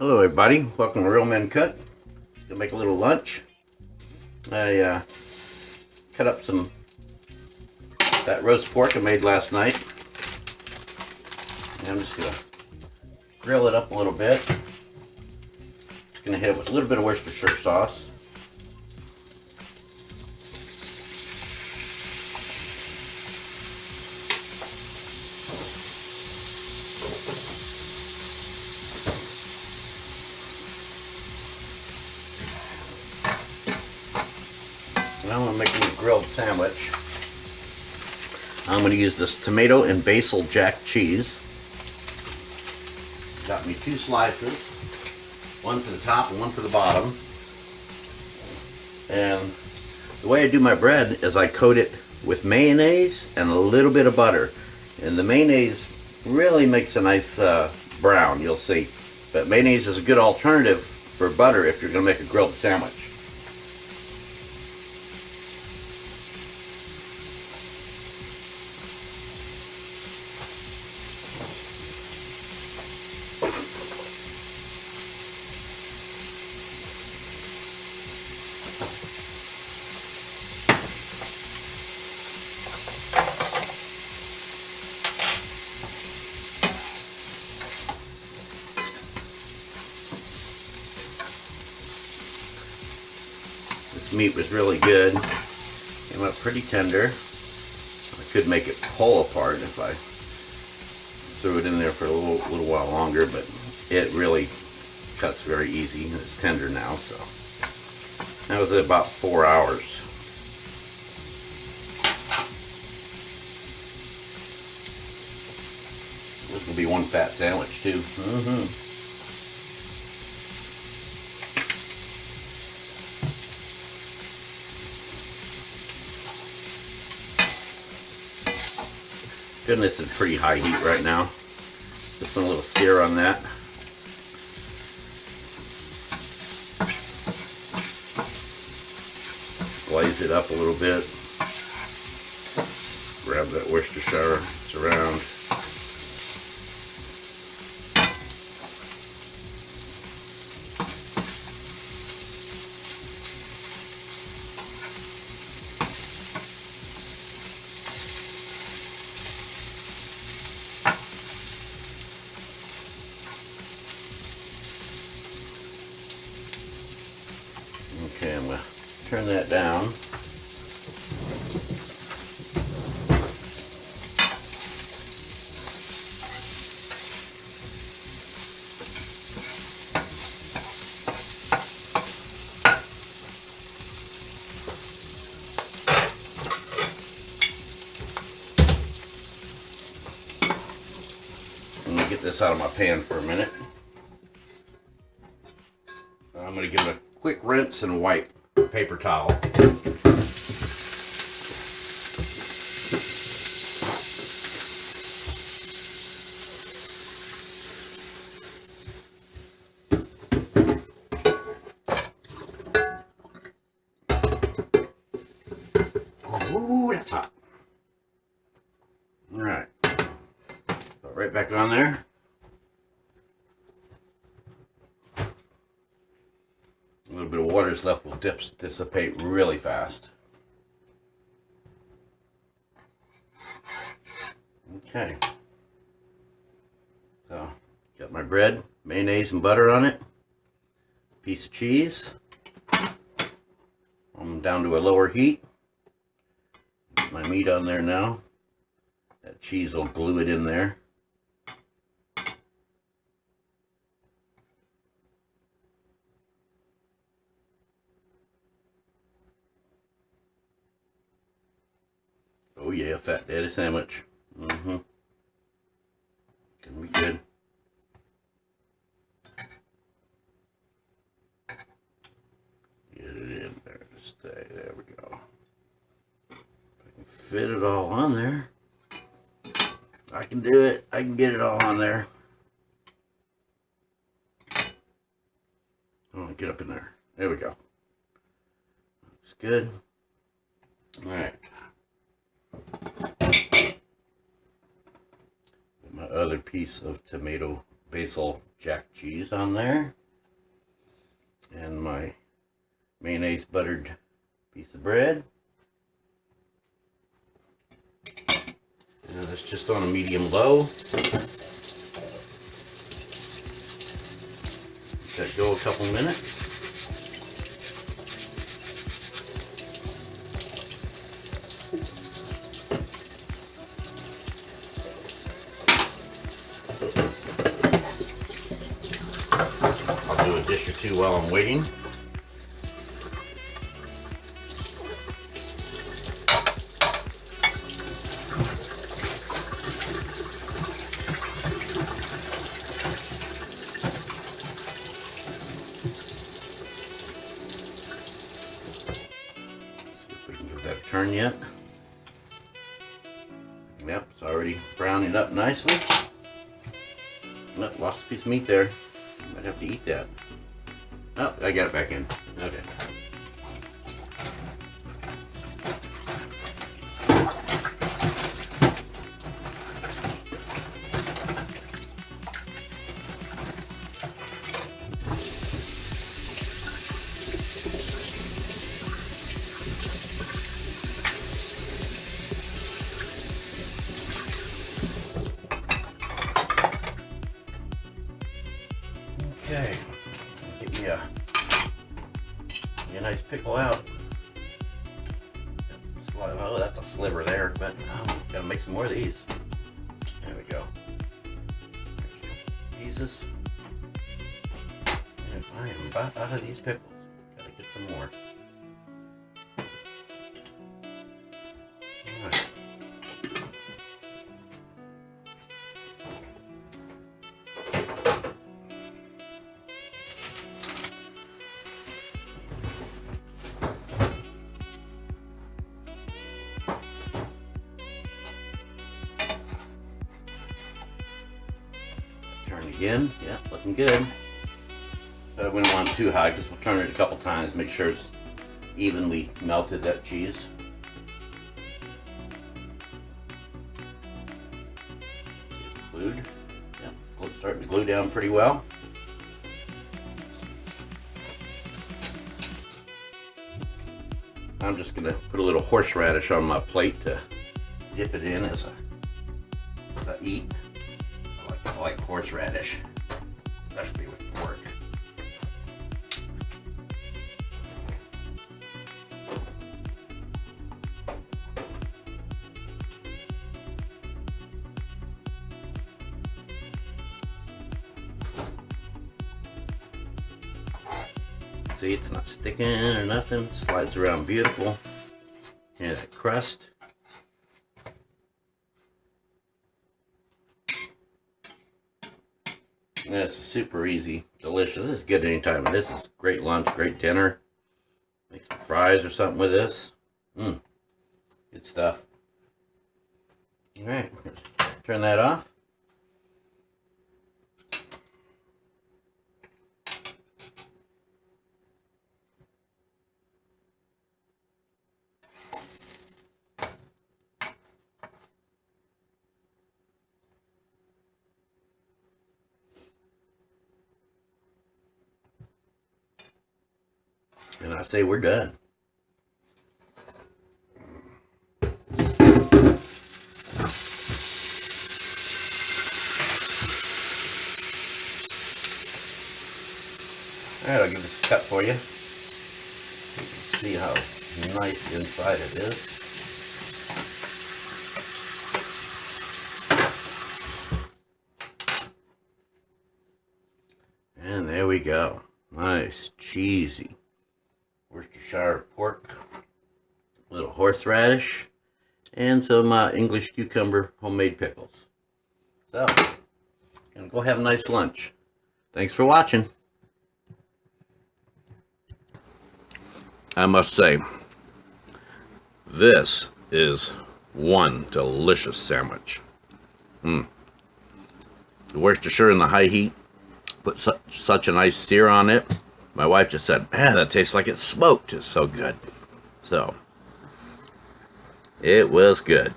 Hello everybody, welcome to Real Men Cook. Just gonna make a little lunch. I cut up that roast pork I made last night. And I'm just gonna grill it up a little bit. Just gonna hit it with a little bit of Worcestershire sauce. Now I'm going to make me a grilled sandwich. I'm going to use this tomato and basil jack cheese. Got me 2 slices, one for the top and one for the bottom. And the way I do my bread is I coat it with mayonnaise and a little bit of butter. And the mayonnaise really makes a nice brown, you'll see. But mayonnaise is a good alternative for butter if you're going to make a grilled sandwich. This meat was really good. Came up pretty tender. I could make it pull apart if I threw it in there for a little while longer, but it really cuts very easy. It's tender now, so that was about 4 hours. This will be one fat sandwich too. Goodness, it's pretty high heat right now. Just put a little sear on that. Glaze it up a little bit. Grab that Worcestershire, it's around. Okay, I'm going to turn that down. I'm going to get this out of my pan for a minute. I'm going to give it a quick rinse and wipe with a paper towel. Ooh, that's hot. All right. Put right back on there. A little bit of water is left will dissipate really fast. Okay. So, got my bread, mayonnaise and butter on it. Piece of cheese. I'm down to a lower heat. Get my meat on there now. That cheese will glue it in there. Oh yeah, fat daddy sandwich. Gonna be good. Get it in there to stay. There we go. If I can fit it all on there. I can do it. I can get it all on there. Oh, get up in there. There we go. Looks good. All right. My other piece of tomato basil jack cheese on there. And my mayonnaise buttered piece of bread. And it's just on a medium low. Let that go a couple minutes. I'll do a dish or two while I'm waiting. Turn yet. Yep, it's already browning up nicely. Oh, lost a piece of meat there. Might have to eat that. Oh, I got it back in. Okay. Okay, get me a nice pickle out. Oh, that's a sliver there, but gotta make some more of these. There we go. Pieces. And I am about out of these pickles. Gotta get some more. All right. Turn again. Yeah, looking good. I wouldn't want it too high because we'll turn it a couple times, make sure it's evenly melted, that cheese. See, it's glued. Yeah, it's starting to glue down pretty well. I'm just gonna put a little horseradish on my plate to dip it in as I eat. I like horseradish, especially with pork. See, it's not sticking or nothing. It slides around beautiful. And that crust. This is super easy, delicious. This is good anytime. This is great lunch, great dinner. Make some fries or something with this. Good stuff. All right, turn that off. And I say we're done. Alright, I'll give this a cut for you. You can see how nice inside it is. And there we go. Nice, cheesy Worcestershire pork, a little horseradish, and some English cucumber homemade pickles. So, gonna go have a nice lunch. Thanks for watching. I must say, this is one delicious sandwich. The Worcestershire in the high heat, put such a nice sear on it. My wife just said, man, that tastes like it's smoked. It's so good. So, it was good.